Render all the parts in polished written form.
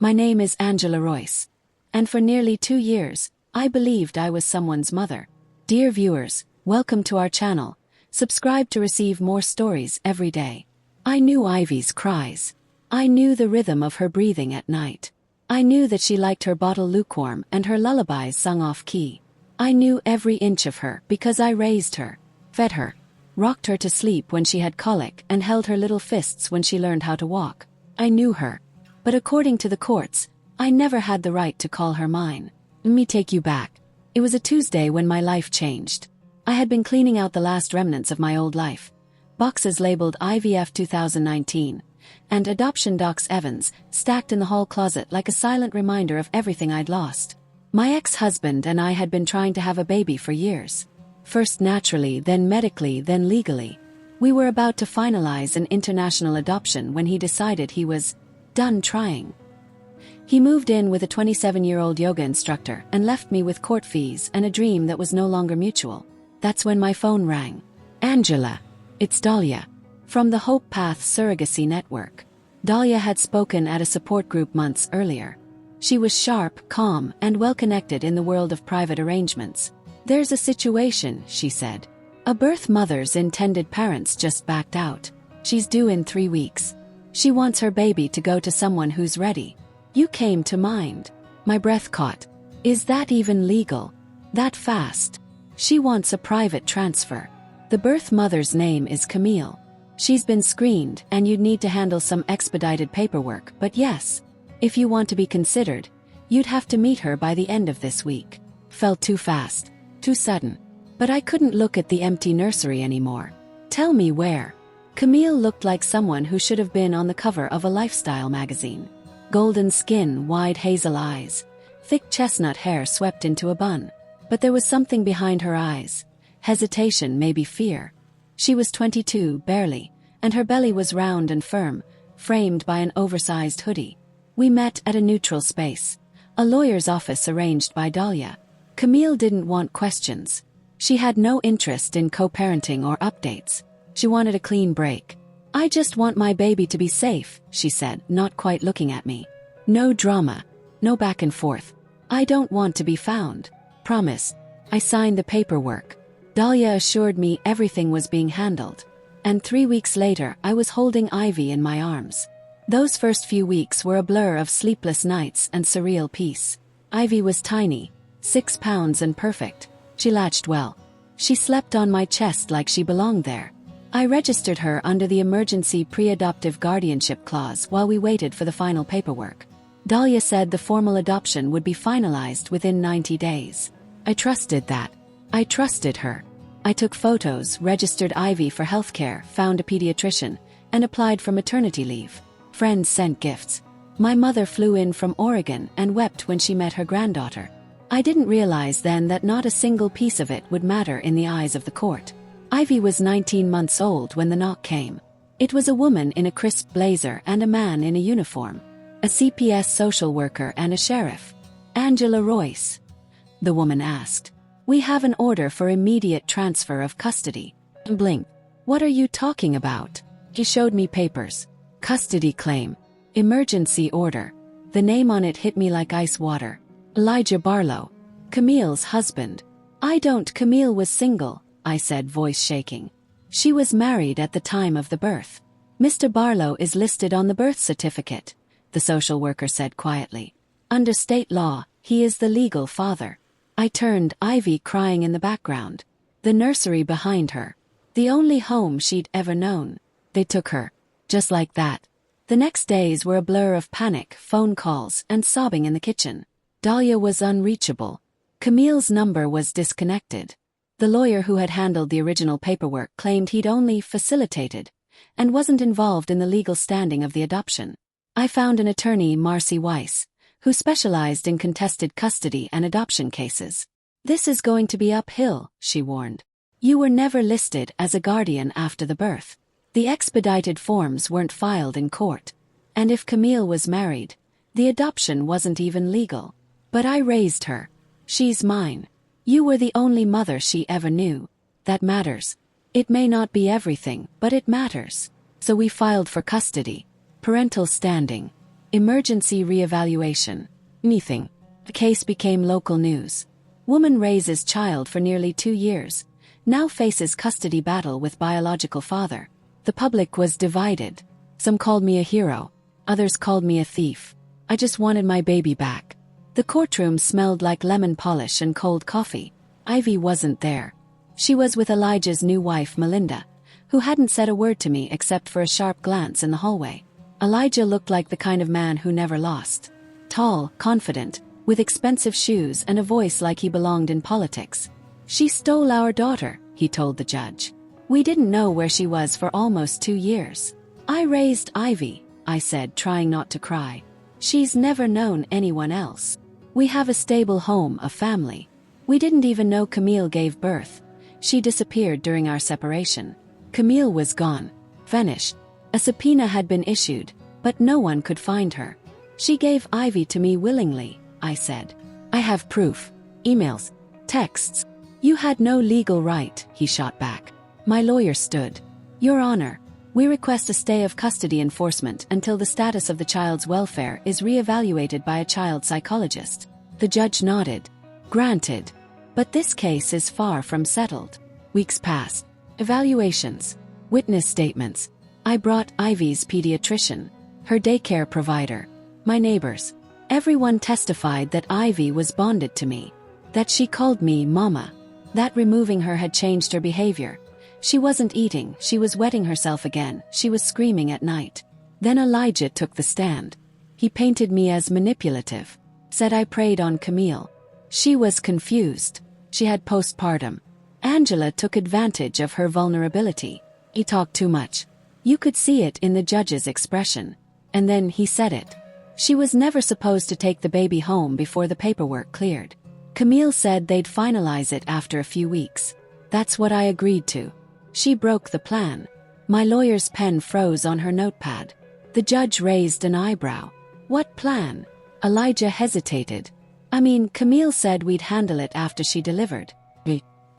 My name is Angela Royce. And for nearly 2 years, I believed I was someone's mother. Dear viewers, welcome to our channel. Subscribe to receive more stories every day. I knew Ivy's cries. I knew the rhythm of her breathing at night. I knew that she liked her bottle lukewarm and her lullabies sung off-key. I knew every inch of her because I raised her, fed her, rocked her to sleep when she had colic and held her little fists when she learned how to walk. I knew her. But according to the courts, I never had the right to call her mine. Let me take you back. It was a Tuesday when my life changed. I had been cleaning out the last remnants of my old life. Boxes labeled IVF 2019 and Adoption Docs Evans stacked in the hall closet like a silent reminder of everything I'd lost. My ex-husband and I had been trying to have a baby for years. First naturally, then medically, then legally. We were about to finalize an international adoption when he decided he was done trying. He moved in with a 27-year-old yoga instructor and left me with court fees and a dream that was no longer mutual. That's when my phone rang. Angela. It's Dahlia. From the Hope Path Surrogacy Network. Dahlia had spoken at a support group months earlier. She was sharp, calm, and well-connected in the world of private arrangements. There's a situation, she said. A birth mother's intended parents just backed out. She's due in 3 weeks. She wants her baby to go to someone who's ready. You came to mind. My breath caught. Is that even legal? That fast? She wants a private transfer. The birth mother's name is Camille. She's been screened and you'd need to handle some expedited paperwork, but yes. If you want to be considered, you'd have to meet her by the end of this week. Felt too fast, too sudden. But I couldn't look at the empty nursery anymore. Tell me where. Camille looked like someone who should have been on the cover of a lifestyle magazine. Golden skin, wide hazel eyes, thick chestnut hair swept into a bun. But there was something behind her eyes. Hesitation, maybe fear. She was 22, barely, and her belly was round and firm, framed by an oversized hoodie. We met at a neutral space, a lawyer's office arranged by Dahlia. Camille didn't want questions. She had no interest in co-parenting or updates. She wanted a clean break. I just want my baby to be safe, she said, not quite looking at me. No drama, no back and forth. I don't want to be found. Promise. I signed the paperwork. Dahlia assured me everything was being handled. And 3 weeks later, I was holding Ivy in my arms. Those first few weeks were a blur of sleepless nights and surreal peace. Ivy was tiny, 6 pounds and perfect. She latched well. She slept on my chest like she belonged there. I registered her under the emergency pre-adoptive guardianship clause while we waited for the final paperwork. Dahlia said the formal adoption would be finalized within 90 days. I trusted that. I trusted her. I took photos, registered Ivy for healthcare, found a pediatrician, and applied for maternity leave. Friends sent gifts. My mother flew in from Oregon and wept when she met her granddaughter. I didn't realize then that not a single piece of it would matter in the eyes of the court. Ivy was 19 months old when the knock came. It was a woman in a crisp blazer and a man in a uniform. A CPS social worker and a sheriff. Angela Royce? The woman asked. We have an order for immediate transfer of custody. Blink. What are you talking about? He showed me papers. Custody claim. Emergency order. The name on it hit me like ice water. Elijah Barlow. Camille's husband. Camille was single, I said, voice shaking. She was married at the time of the birth. Mr. Barlow is listed on the birth certificate, the social worker said quietly. Under state law, he is the legal father. I turned, Ivy crying in the background. The nursery behind her. The only home she'd ever known. They took her. Just like that. The next days were a blur of panic, phone calls, and sobbing in the kitchen. Dahlia was unreachable. Camille's number was disconnected. The lawyer who had handled the original paperwork claimed he'd only facilitated and wasn't involved in the legal standing of the adoption. I found an attorney, Marcy Weiss, who specialized in contested custody and adoption cases. This is going to be uphill, she warned. You were never listed as a guardian after the birth. The expedited forms weren't filed in court. And if Camille was married, the adoption wasn't even legal. But I raised her. She's mine. You were the only mother she ever knew. That matters. It may not be everything, but it matters. So we filed for custody. Parental standing. Emergency reevaluation. Anything. The case became local news. Woman raises child for nearly 2 years. Now faces custody battle with biological father. The public was divided. Some called me a hero. Others called me a thief. I just wanted my baby back. The courtroom smelled like lemon polish and cold coffee. Ivy wasn't there. She was with Elijah's new wife, Melinda, who hadn't said a word to me except for a sharp glance in the hallway. Elijah looked like the kind of man who never lost. Tall, confident, with expensive shoes and a voice like he belonged in politics. "She stole our daughter," he told the judge. "We didn't know where she was for almost 2 years. I raised Ivy," I said, trying not to cry. "She's never known anyone else. We have a stable home, a family. We didn't even know Camille gave birth. She disappeared during our separation. Camille was gone. Vanished. A subpoena had been issued, but no one could find her. She gave Ivy to me willingly," I said. "I have proof. Emails. Texts." "You had no legal right," he shot back. My lawyer stood. "Your Honor, we request a stay of custody enforcement until the status of the child's welfare is re-evaluated by a child psychologist." The judge nodded. "Granted. But this case is far from settled." Weeks passed. Evaluations. Witness statements. I brought Ivy's pediatrician, her daycare provider, my neighbors. Everyone testified that Ivy was bonded to me, that she called me Mama, that removing her had changed her behavior. She wasn't eating, she was wetting herself again, she was screaming at night. Then Elijah took the stand. He painted me as manipulative, said I preyed on Camille. She was confused. She had postpartum. Angela took advantage of her vulnerability. He talked too much. You could see it in the judge's expression. And then he said it. She was never supposed to take the baby home before the paperwork cleared. Camille said they'd finalize it after a few weeks. That's what I agreed to. She broke the plan. My lawyer's pen froze on her notepad. The judge raised an eyebrow. What plan? Elijah hesitated. I mean, Camille said we'd handle it after she delivered.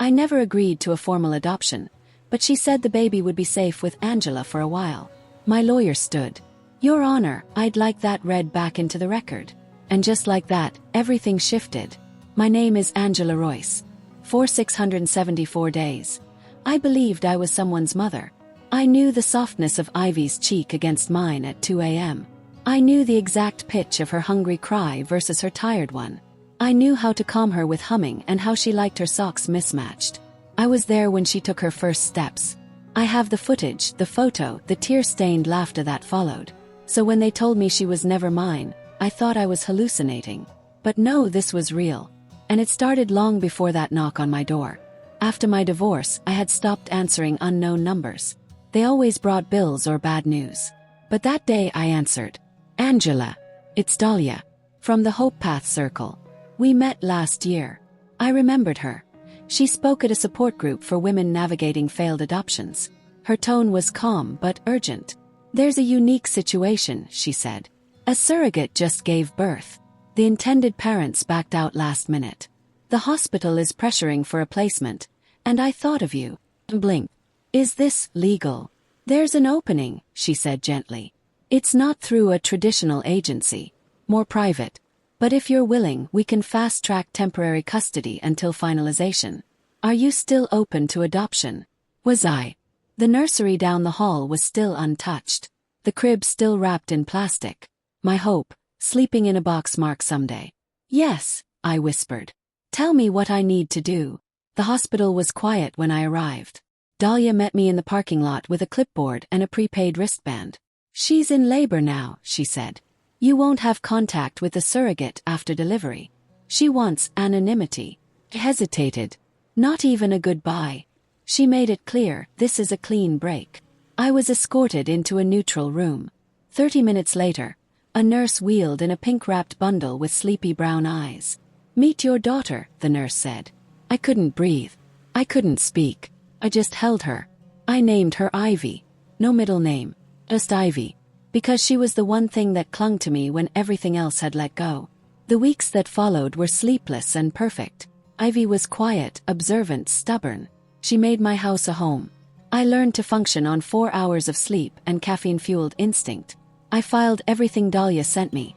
I never agreed to a formal adoption, but she said the baby would be safe with Angela for a while. My lawyer stood. Your Honor, I'd like that read back into the record. And just like that, everything shifted. My name is Angela Royce. For 674 days. I believed I was someone's mother. I knew the softness of Ivy's cheek against mine at 2 a.m. I knew the exact pitch of her hungry cry versus her tired one. I knew how to calm her with humming and how she liked her socks mismatched. I was there when she took her first steps. I have the footage, the photo, the tear-stained laughter that followed. So when they told me she was never mine, I thought I was hallucinating. But no, this was real. And it started long before that knock on my door. After my divorce, I had stopped answering unknown numbers. They always brought bills or bad news. But that day I answered. Angela. It's Dahlia. From the Hope Path Circle. We met last year. I remembered her. She spoke at a support group for women navigating failed adoptions. Her tone was calm but urgent. There's a unique situation, she said. A surrogate just gave birth. The intended parents backed out last minute. The hospital is pressuring for a placement, and I thought of you. Blink. Is this legal? There's an opening, she said gently. It's not through a traditional agency. More private. But if you're willing, we can fast-track temporary custody until finalization. Are you still open to adoption? Was I? The nursery down the hall was still untouched. The crib still wrapped in plastic. My hope, sleeping in a box marked someday. Yes, I whispered. Tell me what I need to do. The hospital was quiet when I arrived. Dahlia met me in the parking lot with a clipboard and a prepaid wristband. She's in labor now, she said. You won't have contact with the surrogate after delivery. She wants anonymity. I hesitated. Not even a goodbye. She made it clear, this is a clean break. I was escorted into a neutral room. 30 minutes later, a nurse wheeled in a pink-wrapped bundle with sleepy brown eyes. Meet your daughter, the nurse said. I couldn't breathe. I couldn't speak. I just held her. I named her Ivy. No middle name. Just Ivy. Because she was the one thing that clung to me when everything else had let go. The weeks that followed were sleepless and perfect. Ivy was quiet, observant, stubborn. She made my house a home. I learned to function on 4 hours of sleep and caffeine-fueled instinct. I filed everything Dahlia sent me.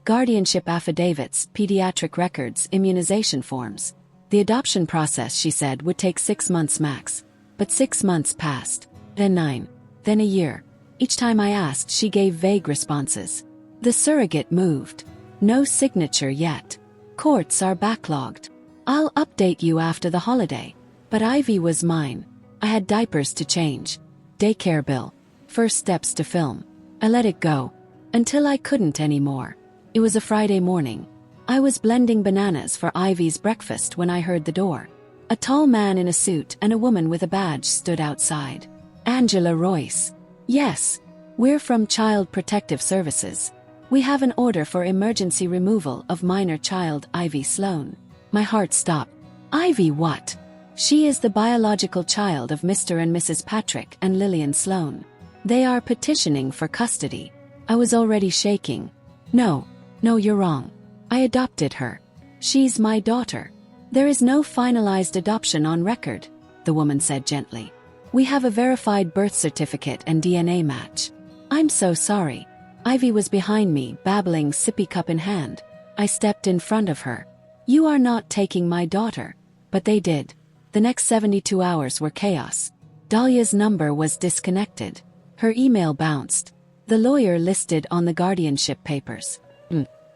Guardianship affidavits, pediatric records, immunization forms. The adoption process, she said, would take 6 months max. But 6 months passed. Then 9. Then a year. Each time I asked, she gave vague responses. The surrogate moved. No signature yet. Courts are backlogged. I'll update you after the holiday. But Ivy was mine. I had diapers to change. Daycare bill. First steps to film. I let it go. Until I couldn't anymore. It was a Friday morning. I was blending bananas for Ivy's breakfast when I heard the door. A tall man in a suit and a woman with a badge stood outside. Angela Royce. Yes. We're from Child Protective Services. We have an order for emergency removal of minor child Ivy Sloan. My heart stopped. Ivy what? She is the biological child of Mr. and Mrs. Patrick and Lillian Sloan. They are petitioning for custody. I was already shaking. No, you're wrong. I adopted her. She's my daughter. There is no finalized adoption on record, the woman said gently. We have a verified birth certificate and DNA match. I'm so sorry. Ivy was behind me, babbling, sippy cup in hand. I stepped in front of her. You are not taking my daughter. But they did. The next 72 hours were chaos. Dahlia's number was disconnected. Her email bounced. The lawyer listed on the guardianship papers.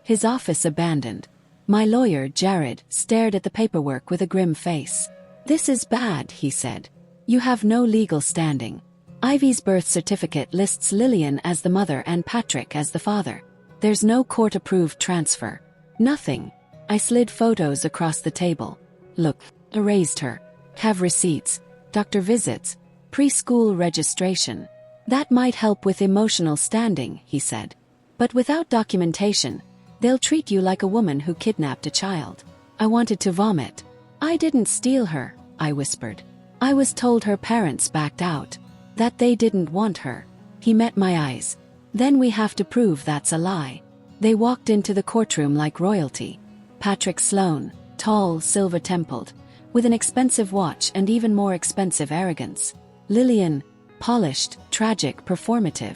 His office abandoned. My lawyer, Jared, stared at the paperwork with a grim face. This is bad, he said. You have no legal standing. Ivy's birth certificate lists Lillian as the mother and Patrick as the father. There's no court-approved transfer. Nothing. I slid photos across the table. Look, erased her. Have receipts, doctor visits, preschool registration. That might help with emotional standing, he said. But without documentation, they'll treat you like a woman who kidnapped a child. I wanted to vomit. I didn't steal her, I whispered. I was told her parents backed out. That they didn't want her. He met my eyes. Then we have to prove that's a lie. They walked into the courtroom like royalty. Patrick Sloan, tall, silver-templed, with an expensive watch and even more expensive arrogance. Lillian, polished, tragic, performative.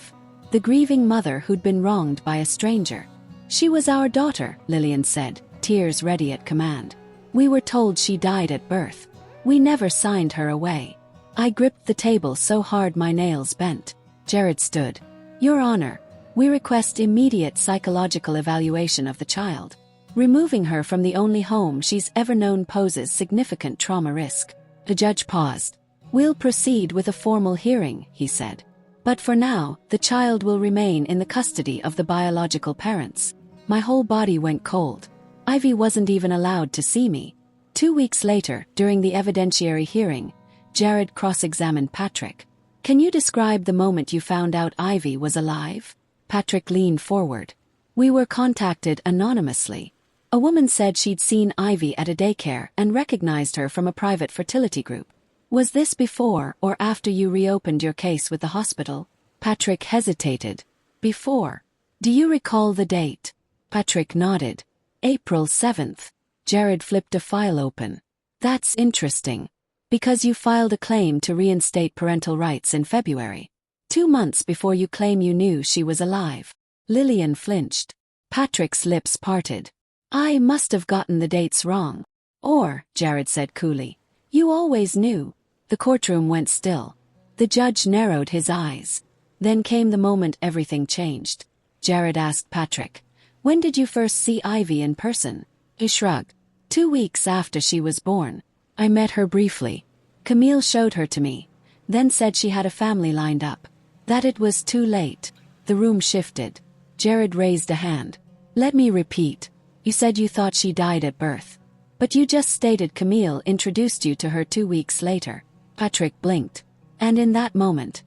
The grieving mother who'd been wronged by a stranger. She was our daughter, Lillian said, tears ready at command. We were told she died at birth. We never signed her away. I gripped the table so hard my nails bent. Jared stood. Your Honor, we request immediate psychological evaluation of the child. Removing her from the only home she's ever known poses significant trauma risk. The judge paused. We'll proceed with a formal hearing, he said. But for now, the child will remain in the custody of the biological parents. My whole body went cold. Ivy wasn't even allowed to see me. 2 weeks later, during the evidentiary hearing, Jared cross-examined Patrick. Can you describe the moment you found out Ivy was alive? Patrick leaned forward. We were contacted anonymously. A woman said she'd seen Ivy at a daycare and recognized her from a private fertility group. Was this before or after you reopened your case with the hospital? Patrick hesitated. Before. Do you recall the date? Patrick nodded. April 7th. Jared flipped a file open. That's interesting. Because you filed a claim to reinstate parental rights in February. 2 months before you claim you knew she was alive. Lillian flinched. Patrick's lips parted. I must have gotten the dates wrong. Or, Jared said coolly, you always knew. The courtroom went still. The judge narrowed his eyes. Then came the moment everything changed. Jared asked Patrick, when did you first see Ivy in person? He shrugged. 2 weeks after she was born. I met her briefly. Camille showed her to me, then said she had a family lined up. That it was too late. The room shifted. Jared raised a hand. Let me repeat. You said you thought she died at birth. But you just stated Camille introduced you to her 2 weeks later. Patrick blinked. And in that moment,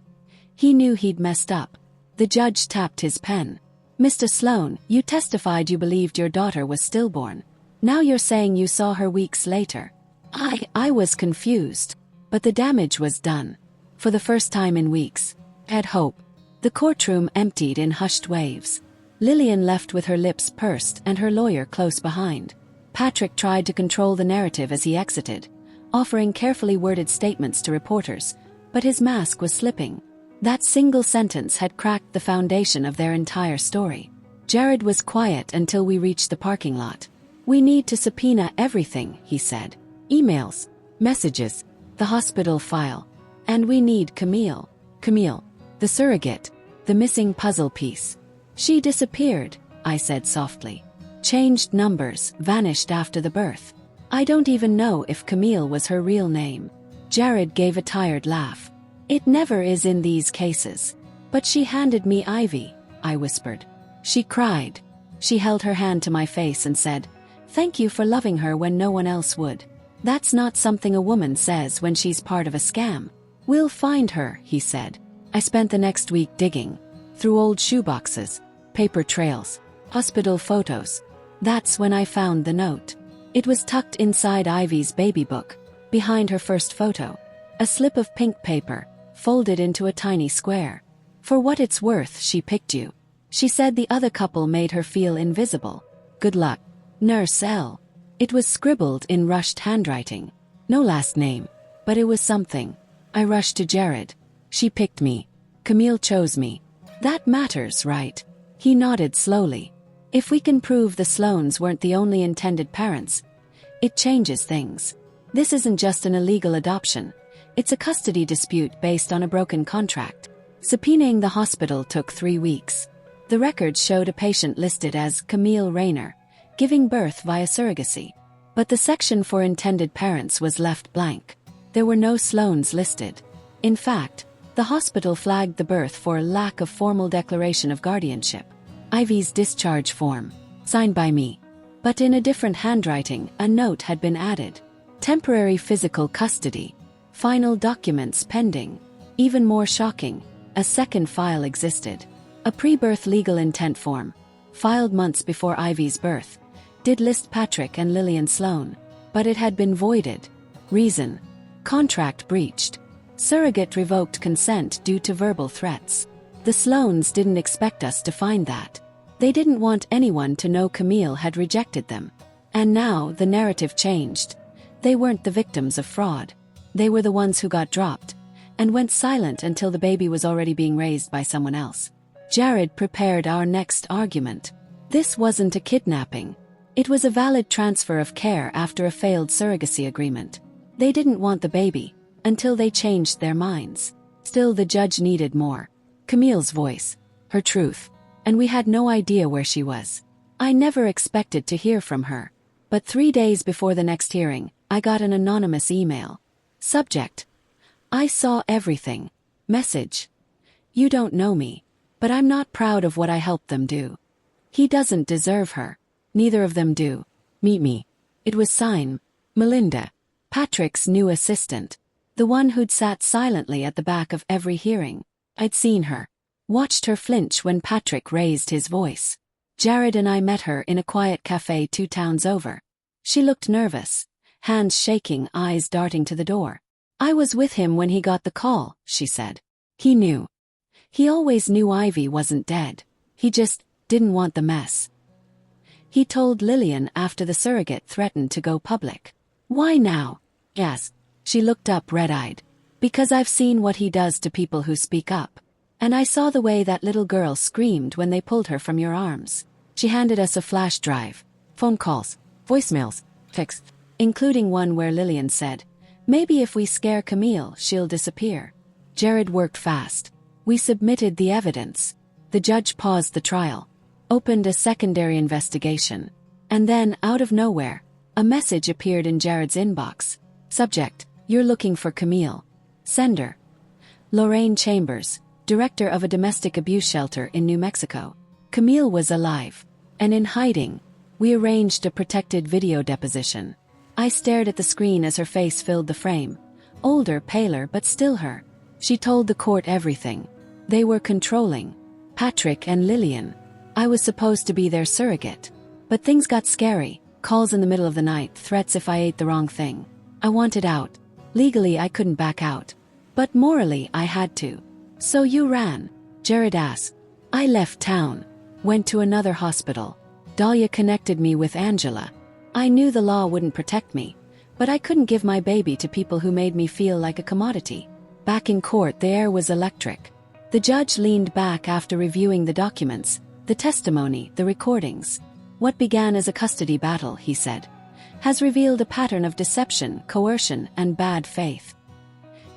he knew he'd messed up. The judge tapped his pen. Mr. Sloan, you testified you believed your daughter was stillborn. Now you're saying you saw her weeks later. I was confused. But the damage was done. For the first time in weeks. I had hope. The courtroom emptied in hushed waves. Lillian left with her lips pursed and her lawyer close behind. Patrick tried to control the narrative as he exited, offering carefully worded statements to reporters, but his mask was slipping. That single sentence had cracked the foundation of their entire story. Jared was quiet until we reached the parking lot. "We need to subpoena everything," he said. "Emails, messages, the hospital file. And we need Camille." Camille, the surrogate, the missing puzzle piece. "She disappeared," I said softly. "Changed numbers, vanished after the birth. I don't even know if Camille was her real name." Jared gave a tired laugh. "It never is in these cases. But she handed me Ivy," I whispered. She cried. She held her hand to my face and said, "Thank you for loving her when no one else would. That's not something a woman says when she's part of a scam." "We'll find her," he said. I spent the next week digging through old shoeboxes, paper trails, hospital photos. That's when I found the note. It was tucked inside Ivy's baby book, behind her first photo. A slip of pink paper, folded into a tiny square. "For what it's worth, she picked you. She said the other couple made her feel invisible. Good luck. Nurse L." It was scribbled in rushed handwriting. No last name. But it was something. I rushed to Jared. "She picked me. Camille chose me. That matters, right?" He nodded slowly. "If we can prove the Sloanes weren't the only intended parents, it changes things. This isn't just an illegal adoption. It's a custody dispute based on a broken contract." Subpoenaing the hospital took 3 weeks. The records showed a patient listed as Camille Rayner, giving birth via surrogacy. But the section for intended parents was left blank. There were no Sloanes listed. In fact, the hospital flagged the birth for lack of formal declaration of guardianship. Ivy's discharge form, signed by me. But in a different handwriting, a note had been added. "Temporary physical custody. Final documents pending." Even more shocking, a second file existed. A pre-birth legal intent form, filed months before Ivy's birth, did list Patrick and Lillian Sloane, but it had been voided. Reason: contract breached. Surrogate revoked consent due to verbal threats. The Sloanes didn't expect us to find that. They didn't want anyone to know Camille had rejected them. And now the narrative changed. They weren't the victims of fraud. They were the ones who got dropped, and went silent until the baby was already being raised by someone else. Jared prepared our next argument. This wasn't a kidnapping. It was a valid transfer of care after a failed surrogacy agreement. They didn't want the baby, until they changed their minds. Still, the judge needed more. Camille's voice, her truth, and we had no idea where she was. I never expected to hear from her. But 3 days before the next hearing, I got an anonymous email. Subject: "I saw everything." Message: "You don't know me, but I'm not proud of what I helped them do. He doesn't deserve her. Neither of them do. Meet me." It was signed Melinda, Patrick's new assistant, the one who'd sat silently at the back of every hearing. I'd seen her, watched her flinch when Patrick raised his voice. Jared and I met her in a quiet cafe 2 towns over. She looked nervous, hands shaking, eyes darting to the door. "I was with him when he got the call," she said. "He knew. He always knew Ivy wasn't dead. He just didn't want the mess. He told Lillian after the surrogate threatened to go public." "Why now?" "Yes." She looked up red-eyed. "Because I've seen what he does to people who speak up. And I saw the way that little girl screamed when they pulled her from your arms." She handed us a flash drive. Phone calls, voicemails, texts, including one where Lillian said, "Maybe if we scare Camille, she'll disappear." Jared worked fast. We submitted the evidence. The judge paused the trial, opened a secondary investigation. And then, out of nowhere, a message appeared in Jared's inbox. Subject: "You're looking for Camille." Sender: Lorraine Chambers, director of a domestic abuse shelter in New Mexico. Camille was alive. And in hiding. We arranged a protected video deposition. I stared at the screen as her face filled the frame. Older, paler, but still her. She told the court everything. They were controlling. Patrick and Lillian. I was supposed to be their surrogate. But things got scary. Calls in the middle of the night, threats if I ate the wrong thing. I wanted out. Legally, I couldn't back out. But morally, I had to. "So you ran?" Jared asked. "I left town. Went to another hospital. Dahlia connected me with Angela. I knew the law wouldn't protect me, but I couldn't give my baby to people who made me feel like a commodity." Back in court, the air was electric. The judge leaned back after reviewing the documents, the testimony, the recordings. What began as a custody battle, he said, has revealed a pattern of deception, coercion, and bad faith.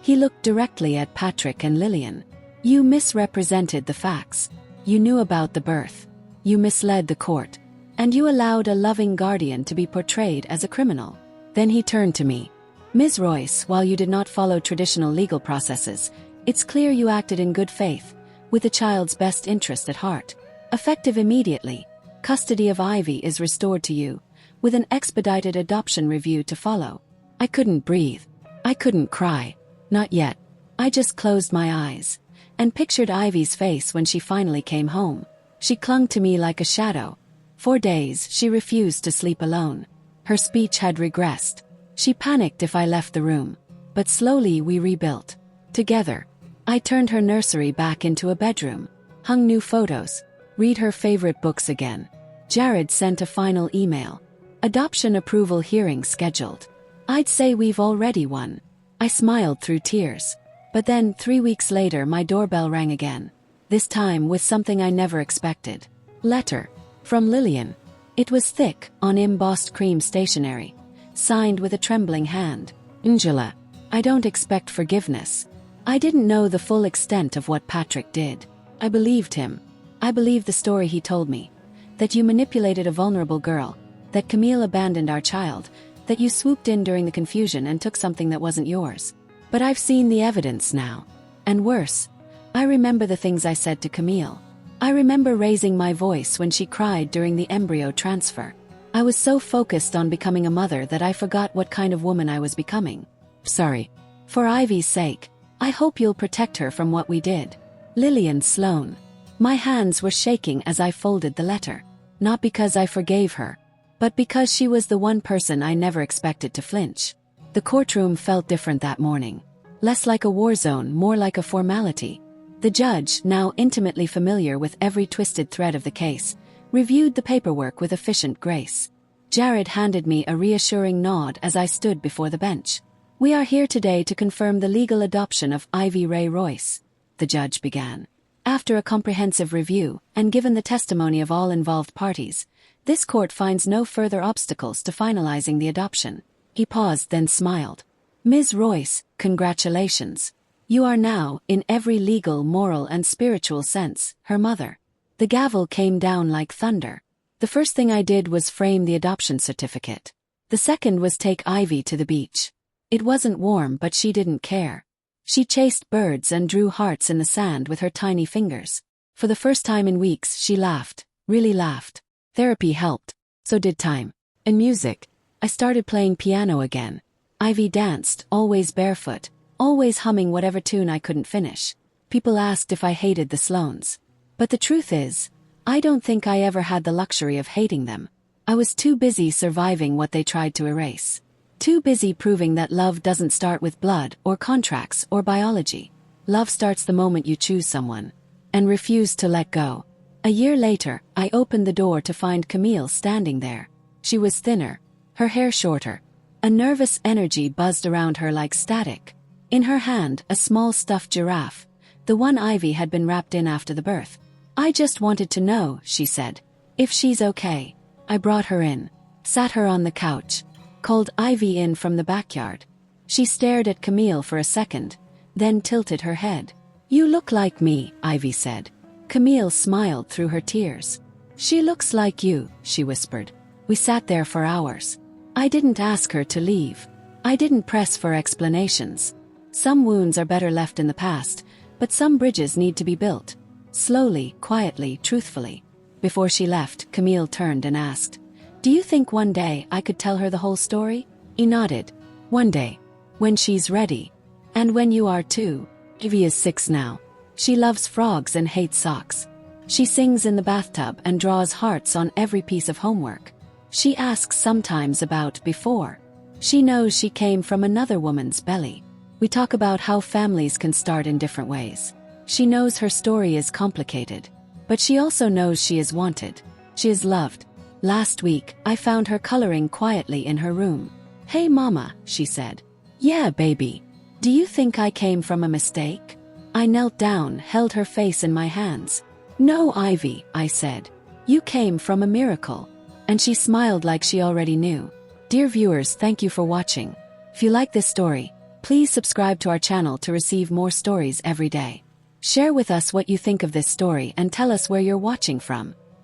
He looked directly at Patrick and Lillian. You misrepresented the facts. You knew about the birth. You misled the court. And you allowed a loving guardian to be portrayed as a criminal. Then he turned to me. Ms. Royce, while you did not follow traditional legal processes, it's clear you acted in good faith, with the child's best interest at heart. Effective immediately, custody of Ivy is restored to you, with an expedited adoption review to follow. I couldn't breathe. I couldn't cry. Not yet. I just closed my eyes, and pictured Ivy's face when she finally came home. She clung to me like a shadow. For days, she refused to sleep alone. Her speech had regressed. She panicked if I left the room. But slowly we rebuilt. Together. I turned her nursery back into a bedroom, hung new photos, read her favorite books again. Jared sent a final email. Adoption approval hearing scheduled. I'd say we've already won. I smiled through tears. But then, 3 weeks later, my doorbell rang again. This time with something I never expected. Letter. From Lillian. It was thick, on embossed cream stationery. Signed with a trembling hand. Angela. I don't expect forgiveness. I didn't know the full extent of what Patrick did. I believed him. I believed the story he told me. That you manipulated a vulnerable girl. That Camille abandoned our child. That you swooped in during the confusion and took something that wasn't yours. But I've seen the evidence now. And worse. I remember the things I said to Camille. I remember raising my voice when she cried during the embryo transfer. I was so focused on becoming a mother that I forgot what kind of woman I was becoming. Sorry. For Ivy's sake, I hope you'll protect her from what we did. Lillian Sloan. My hands were shaking as I folded the letter. Not because I forgave her, but because she was the one person I never expected to flinch. The courtroom felt different that morning. Less like a war zone, more like a formality. The judge, now intimately familiar with every twisted thread of the case, reviewed the paperwork with efficient grace. Jared handed me a reassuring nod as I stood before the bench. We are here today to confirm the legal adoption of Ivy Ray Royce, the judge began. After a comprehensive review, and given the testimony of all involved parties, this court finds no further obstacles to finalizing the adoption. He paused, then smiled. Ms. Royce, congratulations. You are now, in every legal, moral, and spiritual sense, her mother. The gavel came down like thunder. The first thing I did was frame the adoption certificate. The second was take Ivy to the beach. It wasn't warm, but she didn't care. She chased birds and drew hearts in the sand with her tiny fingers. For the first time in weeks, she laughed, really laughed. Therapy helped. So did time. And music. I started playing piano again. Ivy danced, always barefoot, always humming whatever tune I couldn't finish. People asked if I hated the Sloans. But the truth is, I don't think I ever had the luxury of hating them. I was too busy surviving what they tried to erase. Too busy proving that love doesn't start with blood, or contracts, or biology. Love starts the moment you choose someone. And refuse to let go. A year later, I opened the door to find Camille standing there. She was thinner, her hair shorter. A nervous energy buzzed around her like static. In her hand, a small stuffed giraffe, the one Ivy had been wrapped in after the birth. I just wanted to know, she said. If she's okay. I brought her in. Sat her on the couch. Called Ivy in from the backyard. She stared at Camille for a second, then tilted her head. You look like me, Ivy said. Camille smiled through her tears. She looks like you, she whispered. We sat there for hours. I didn't ask her to leave. I didn't press for explanations. Some wounds are better left in the past, but some bridges need to be built. Slowly, quietly, truthfully. Before she left, Camille turned and asked, Do you think one day I could tell her the whole story? He nodded. One day. When she's ready. And when you are too. Ivy is 6 now. She loves frogs and hates socks. She sings in the bathtub and draws hearts on every piece of homework. She asks sometimes about before. She knows she came from another woman's belly. We talk about how families can start in different ways. She knows her story is complicated. But she also knows she is wanted. She is loved. Last week, I found her coloring quietly in her room. Hey mama, she said. Yeah, baby. Do you think I came from a mistake? I knelt down, held her face in my hands. "No, Ivy," I said. "You came from a miracle." And she smiled like she already knew. Dear viewers, thank you for watching. If you like this story, please subscribe to our channel to receive more stories every day. Share with us what you think of this story and tell us where you're watching from.